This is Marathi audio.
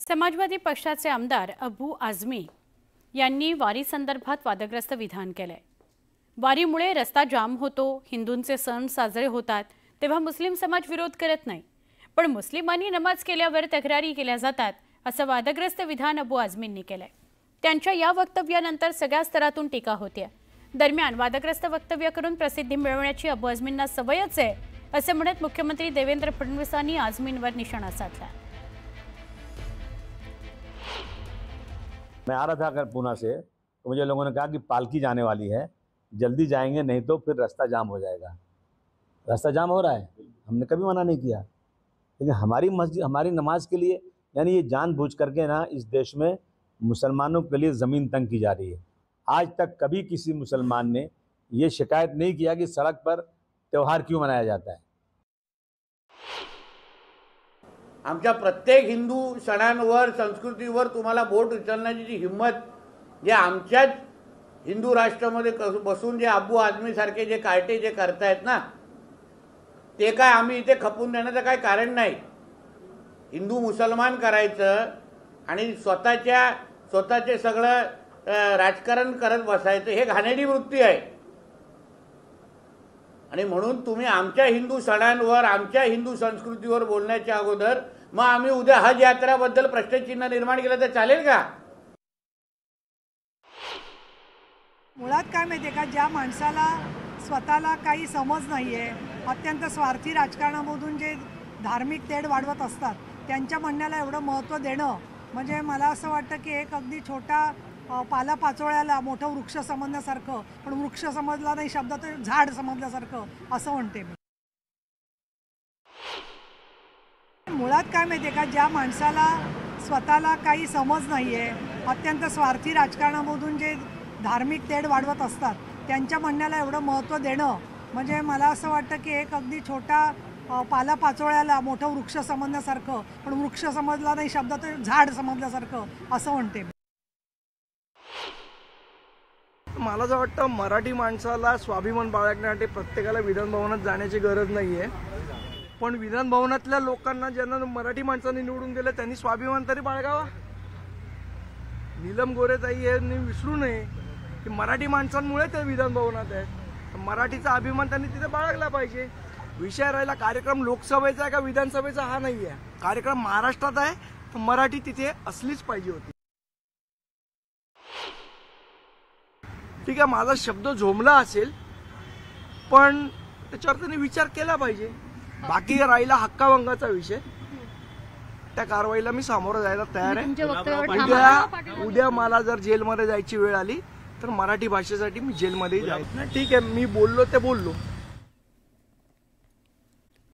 समाजवादी पक्षाचे आमदार अबू आझमी यांनी वारी संदर्भात वादग्रस्त विधान केले। वारीमुळे रस्ता जाम होतो, हिंदूंचे सण साजरे होतात, तेव्हा मुस्लिम समाज विरोध करत नाही, पण मुस्लिमांनी नमाज केल्यावर तक्रारी केल्या जातात, असं वादग्रस्त विधान अबू आझमींनी केले। त्यांच्या या वक्तव्यानंतर सगळ्या स्तरातून टीका होते। दरम्यान वादग्रस्त वक्तव्य करून प्रसिद्धी मिळवण्याची अबू आझमींना सवयच आहे, असे म्हणत मुख्यमंत्री देवेंद्र फडणवीसांनी आझमींवर निशाणा साधला। मैं आ रहा था अगर पूना से, तो मुझे लोगों ने कहा कि पालकी जाने वाली है, जल्दी जाएंगे नहीं तो फिर रास्ता जाम हो जाएगा। रास्ता जाम हो रहा है, हमने कभी मना नहीं किया, लेकिन हमारी मस्जिद हमारी नमाज के लिए यानी ये जानबूझ करके ना इस देश में मुसलमानों के लिए ज़मीन तंग की जा रही है। आज तक कभी किसी मुसलमान ने ये शिकायत नहीं किया कि सड़क पर त्यौहार क्यों मनाया जाता है। आमच्या प्रत्येक हिंदू सणांवर संस्कृतीवर तुम्हाला बोट उचलण्याची जी हिम्मत जे आमच्याच हिंदू राष्ट्रामध्ये बसून जे अबू आझमी सारखे जे कार्टे जे करतायत ना, ते काय आम्ही इथे खपून देण्याचं काय कारण नाही। हिंदू मुसलमान करायचं आणि स्वतःचे सगळं राजकारण करत बसायचं हे घाणेरडी वृत्ती आहे। आणि म्हणून तुम्ही आमच्या हिंदू सणांवर आमच्या हिंदू संस्कृतीवर बोलण्याच्या अगोदर मग आम्ही उद्या हज यात्रेबद्दल प्रश्नचिन्ह निर्माण केलं तर चालेल का? मुळात काय माहिती आहे का, ज्या माणसाला स्वतःला काही समज नाहीये, अत्यंत स्वार्थी राजकारणामधून जे धार्मिक तेढ वाढवत असतात, त्यांच्या म्हणण्याला एवढं महत्त्व देणं म्हणजे मला असं वाटतं की एक अगदी छोटा पालापाचोळ्याला मोठं वृक्ष समजण्यासारखं, पण वृक्ष समजला नाही शब्द तर झाड समजल्यासारखं असं म्हणते मी। मुळात काय माहिती आहे का, ज्या माणसाला स्वतःला काही समज नाहीये, अत्यंत स्वार्थी राजकारणामधून जे धार्मिक तेढ वाढवत असतात, त्यांच्या म्हणण्याला एवढं महत्त्व देणं म्हणजे मला असं वाटतं की एक अगदी छोटा पालापाचोळ्याला मोठं वृक्ष समजण्यासारखं, पण वृक्ष समजला नाही शब्द तर झाड समजल्यासारखं असं म्हणते मी। मला असं वाटतं मराठी माणसाला स्वाभिमान बाळगण्यासाठी प्रत्येकाला विधान भवनात जाण्याची गरज नाही आहे, पण विधान भवनातल्या लोकांना ज्यांना मराठी माणसांनी निवडून दिलं त्यांनी स्वाभिमान तरी बाळगावा। नीलम गोरेताई यांनी विसरू नये की मराठी माणसांमुळे ते विधान भवनात आहेत, मराठीचा अभिमान त्यांनी तिथे बाळगला पाहिजे। विषय राहिला कार्यक्रम लोकसभेचा आहे का विधानसभेचा हा नाही आहे, कार्यक्रम महाराष्ट्रात आहे तर मराठी तिथे असलीच पाहिजे होती। ठीक आहे, माझा शब्द झोंबला असेल पण त्याच्यावर त्यांनी विचार केला पाहिजे। बाकी राहिला हक्काभंगाचा विषय, त्या कारवाईला मी सामोरं जायला तयार आहे। उद्या मला जर जेलमध्ये जायची वेळ आली तर मराठी भाषेसाठी मी जेलमध्ये जायचं। ठीक आहे, मी बोललो ते बोललो।